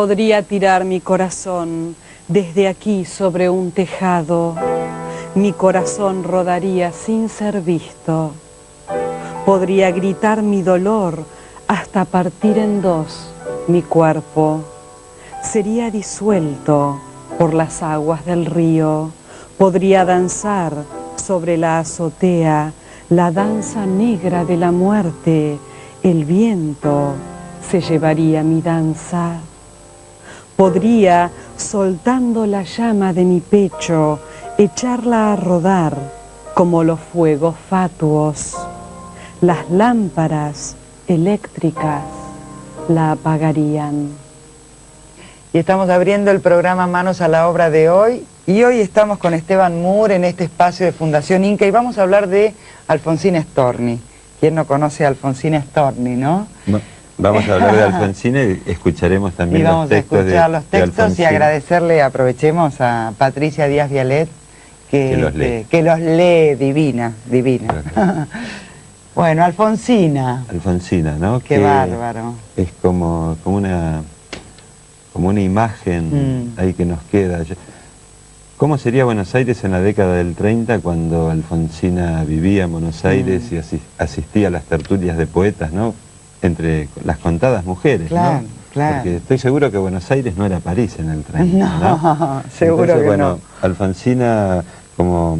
Podría tirar mi corazón desde aquí sobre un tejado. Mi corazón rodaría sin ser visto. Podría gritar mi dolor hasta partir en dos mi cuerpo. Sería disuelto por las aguas del río. Podría danzar sobre la azotea la danza negra de la muerte. El viento se llevaría mi danza. Podría, soltando la llama de mi pecho, echarla a rodar como los fuegos fatuos. Las lámparas eléctricas la apagarían. Y estamos abriendo el programa Manos a la Obra de hoy. Y hoy estamos con Esteban Moore en este espacio de Fundación Inca y vamos a hablar de Alfonsina Storni. ¿Quién no conoce a Alfonsina Storni, no? Vamos a hablar de Alfonsina y escucharemos también los textos. Y vamos a escuchar los textos y agradecerle, aprovechemos a Patricia Díaz Vialet, que los lee divina. Bueno, Alfonsina. Alfonsina, ¿no? Qué bárbaro. Es como una imagen ahí que nos queda. ¿Cómo sería Buenos Aires en la década del 30 cuando Alfonsina vivía en Buenos Aires y asistía a las tertulias de poetas, ¿no? Entre las contadas mujeres, claro, ¿no? Claro. Porque estoy seguro que Buenos Aires no era París en el 30, ¿no? Seguro. Entonces, que bueno, no. Alfonsina, como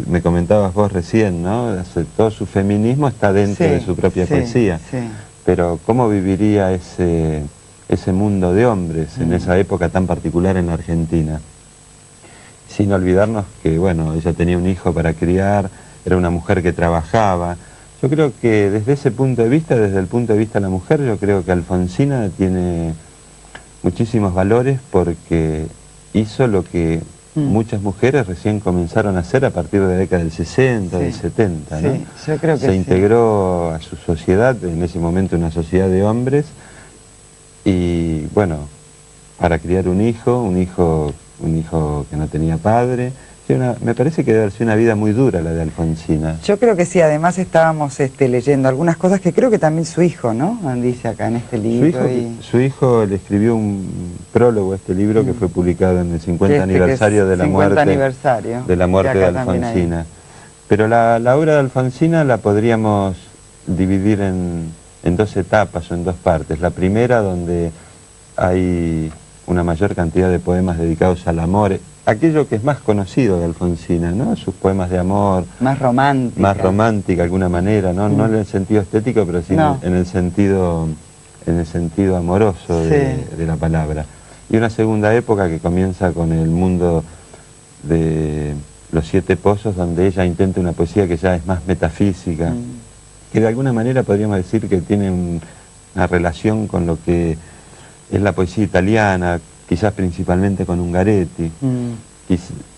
me comentabas vos recién, ¿no? Todo su feminismo está dentro de su propia poesía. Sí. Pero ¿cómo viviría ese mundo de hombres en esa época tan particular en la Argentina? Sin olvidarnos que, bueno, ella tenía un hijo para criar, era una mujer que trabajaba. Yo creo que desde ese punto de vista, desde el punto de vista de la mujer, yo creo que Alfonsina tiene muchísimos valores porque hizo lo que muchas mujeres recién comenzaron a hacer a partir de la década del 60, del 70, ¿no? Sí, yo creo que se integró a su sociedad, en ese momento una sociedad de hombres, y bueno, para criar un hijo que no tenía padre. Me parece que debe haber sido una vida muy dura la de Alfonsina. Yo creo que sí, además estábamos leyendo algunas cosas que creo que también su hijo, ¿no? Dice acá en este libro. Su hijo le escribió un prólogo a este libro que fue publicado en el 50 aniversario de la muerte de Alfonsina. Pero la obra de Alfonsina la podríamos dividir en dos etapas o en dos partes. La primera, donde hay una mayor cantidad de poemas dedicados al amor, aquello que es más conocido de Alfonsina, ¿no? Sus poemas de amor. Más romántica. Más romántica de alguna manera, ¿no? No en el sentido estético, pero sí en el sentido amoroso de la palabra. Y una segunda época que comienza con el mundo de Los Siete Pozos, donde ella intenta una poesía que ya es más metafísica, que de alguna manera podríamos decir que tiene una relación con lo que es la poesía italiana, quizás principalmente con Ungaretti.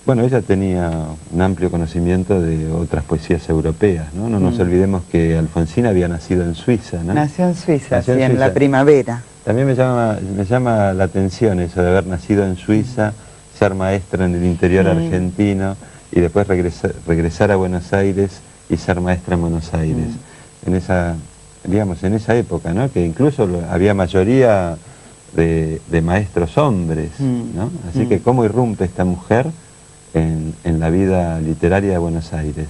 Bueno, ella tenía un amplio conocimiento de otras poesías europeas, ¿no? No nos olvidemos que Alfonsina había nacido en Suiza, ¿no? Nació en Suiza, en la primavera. También me llama la atención eso de haber nacido en Suiza, ser maestra en el interior argentino y después regresar a Buenos Aires y ser maestra en Buenos Aires. En esa época, ¿no? Que incluso había mayoría de maestros hombres, ¿no? Así que cómo irrumpe esta mujer en la vida literaria de Buenos Aires.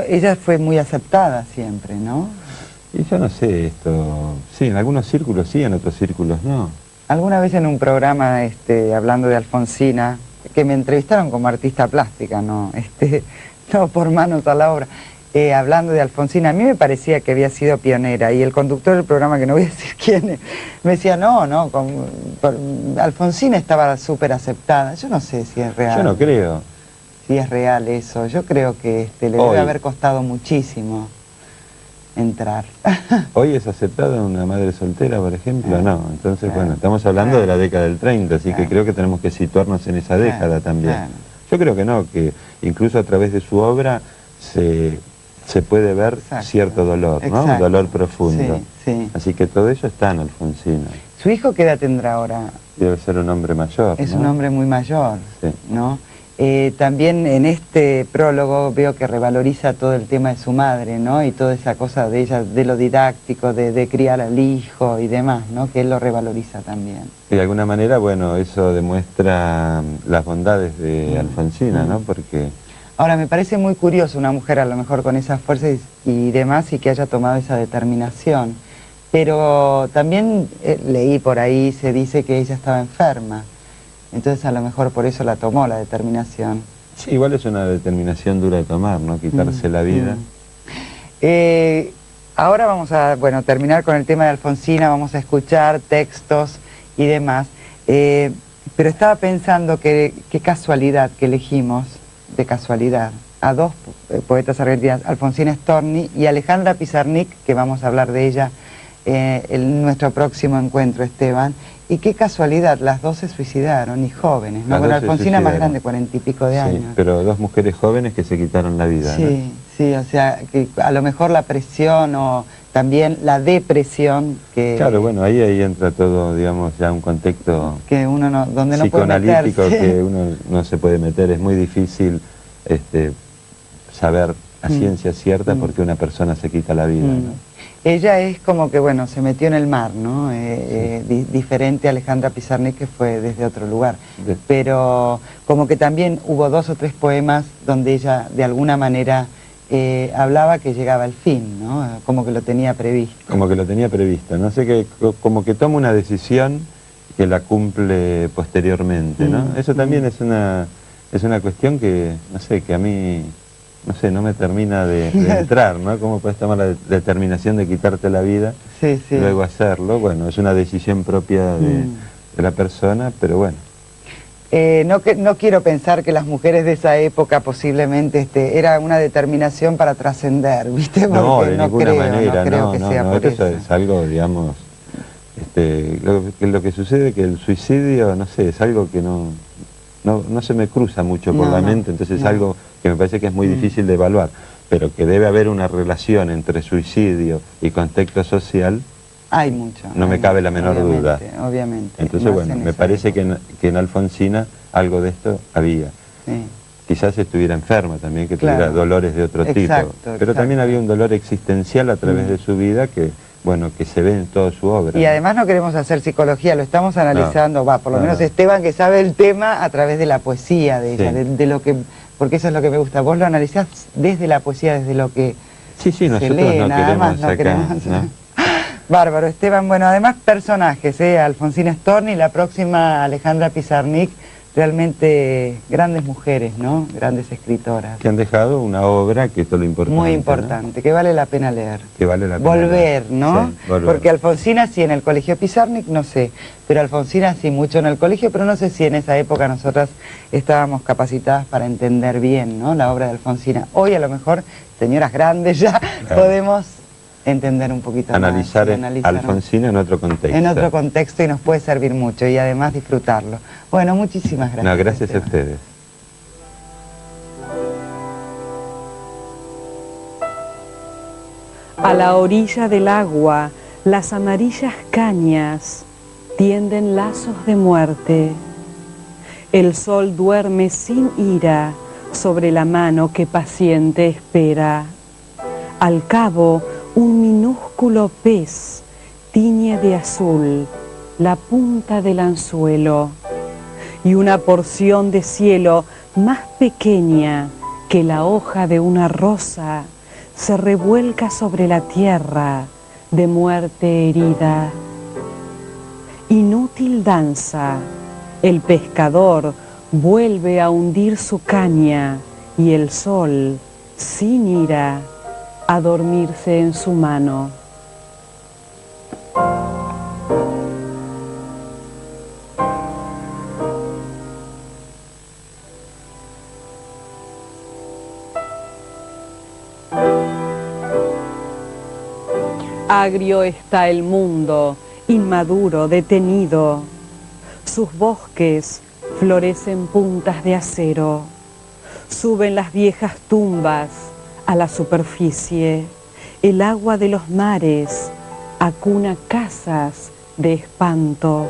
Ella fue muy aceptada siempre, ¿no? Y yo no sé esto, sí, en algunos círculos sí, en otros círculos no. Alguna vez en un programa hablando de Alfonsina, que me entrevistaron como artista plástica, ¿no? No por Manos a la Obra. Hablando de Alfonsina, a mí me parecía que había sido pionera y el conductor del programa, que no voy a decir quién es, me decía, Alfonsina estaba súper aceptada. Yo no sé si es real. Yo no creo. Si es real eso. Yo creo que le debe haber costado muchísimo entrar. ¿Hoy es aceptada una madre soltera, por ejemplo? No. Entonces, bueno, estamos hablando de la década del 30, así que creo que tenemos que situarnos en esa década también. Yo creo que no, que incluso a través de su obra se puede ver cierto dolor, ¿no? Un dolor profundo. Así que todo eso está en Alfonsina. ¿Su hijo qué edad tendrá ahora? Debe ser un hombre mayor, Es un hombre muy mayor, ¿no? También en este prólogo veo que revaloriza todo el tema de su madre, ¿no? Y toda esa cosa de ella, de lo didáctico, de criar al hijo y demás, ¿no? Que él lo revaloriza también. Y de alguna manera, bueno, eso demuestra las bondades de Alfonsina, ¿no? Porque... Ahora, me parece muy curioso una mujer a lo mejor con esas fuerzas y demás y que haya tomado esa determinación. Pero también leí por ahí, se dice que ella estaba enferma. Entonces a lo mejor por eso la tomó la determinación. Sí, igual es una determinación dura de tomar, ¿no? Quitarse la vida. Ahora vamos a, bueno, terminar con el tema de Alfonsina, vamos a escuchar textos y demás. Pero estaba pensando que qué casualidad que elegimos, de casualidad, a dos poetas argentinas, Alfonsina Storni y Alejandra Pizarnik, que vamos a hablar de ella en nuestro próximo encuentro, Esteban. Y qué casualidad, las dos se suicidaron y jóvenes, ¿no? Bueno, Alfonsina más grande, 40 y pico de años. Sí, pero dos mujeres jóvenes que se quitaron la vida, sí, ¿no? Sí, o sea, que a lo mejor la presión o también la depresión que... Claro, bueno, ahí entra todo, digamos, ya un contexto que uno no, donde no psicoanalítico puede meterse. Que uno no se puede meter. Es muy difícil saber a ciencia cierta por qué una persona se quita la vida, ¿no? Ella es como que, bueno, se metió en el mar, ¿no? Diferente a Alejandra Pizarnik, que fue desde otro lugar. Pero como que también hubo 2 o 3 poemas donde ella, de alguna manera, hablaba que llegaba al fin, ¿no? Como que lo tenía previsto. Como que lo tenía previsto, no sé, que como que toma una decisión que la cumple posteriormente, ¿no? Eso también es una cuestión que, no sé, que a mí... No sé, no me termina de entrar, ¿no? ¿Cómo puedes tomar la determinación de quitarte la vida y luego hacerlo? Bueno, es una decisión propia de la persona, pero bueno. No quiero pensar que las mujeres de esa época posiblemente era una determinación para trascender, ¿viste? Porque no, de ninguna manera, no creo que sea por eso. Es algo, digamos, lo que sucede que el suicidio, no sé, es algo que no se me cruza mucho por la mente, entonces es algo que me parece que es muy difícil de evaluar, pero que debe haber una relación entre suicidio y contexto social. Hay mucho. No me cabe la menor duda. Obviamente. Entonces, bueno, me parece que en Alfonsina algo de esto había. Sí. Quizás estuviera enferma también, que tuviera dolores de otro tipo. Pero también había un dolor existencial a través de su vida que, bueno, que se ve en toda su obra. Y además no queremos hacer psicología, lo estamos analizando, por lo menos Esteban, que sabe el tema a través de la poesía de ella, de lo que... Porque eso es lo que me gusta. Vos lo analizás desde la poesía, desde lo que nosotros lee, no nada más, queremos sacar, ¿no? Bárbaro, Esteban. Bueno, además personajes, Alfonsina Storni, la próxima Alejandra Pizarnik, realmente grandes mujeres, ¿no? Grandes escritoras. Que han dejado una obra, que esto es lo importante. Muy importante, ¿no? Que vale la pena leer. Que vale la pena volver, leer. ¿no? Sí, volver. Porque Alfonsina sí, en el colegio Pizarnik, no sé, pero Alfonsina sí mucho en el colegio, pero no sé si en esa época nosotras estábamos capacitadas para entender bien, ¿no? La obra de Alfonsina. Hoy a lo mejor, señoras grandes ya, podemos entender un poquito analizar más. Analizar Alfonsina en otro contexto. En otro contexto, y nos puede servir mucho y además disfrutarlo. Bueno, muchísimas gracias. No, gracias a ustedes. A la orilla del agua, las amarillas cañas tienden lazos de muerte. El sol duerme sin ira sobre la mano que paciente espera. Al cabo, un minúsculo pez tiñe de azul la punta del anzuelo, y una porción de cielo más pequeña que la hoja de una rosa se revuelca sobre la tierra de muerte herida. Inútil danza, el pescador vuelve a hundir su caña y el sol, sin ira, a dormirse en su mano. Agrio está el mundo, inmaduro, detenido. Sus bosques florecen puntas de acero. Suben las viejas tumbas a la superficie. El agua de los mares acuna casas de espanto.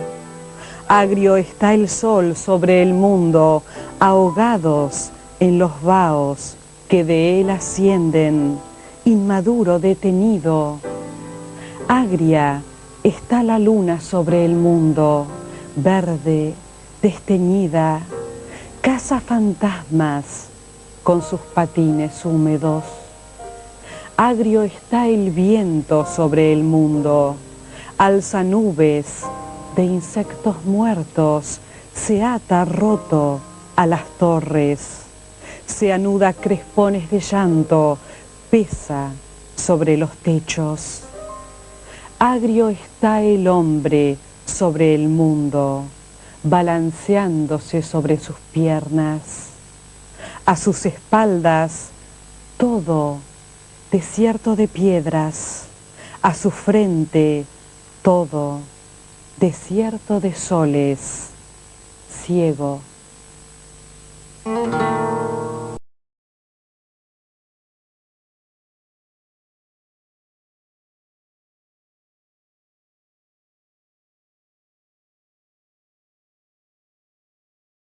Agrio está el sol sobre el mundo, ahogados en los vaos que de él ascienden, inmaduro detenido. Agria está la luna sobre el mundo, verde, desteñida, caza fantasmas con sus patines húmedos. Agrio está el viento sobre el mundo, alza nubes de insectos muertos, se ata roto a las torres, se anuda crespones de llanto, pesa sobre los techos. Agrio está el hombre sobre el mundo, balanceándose sobre sus piernas. A sus espaldas todo desierto de piedras, a su frente todo desierto de soles, ciego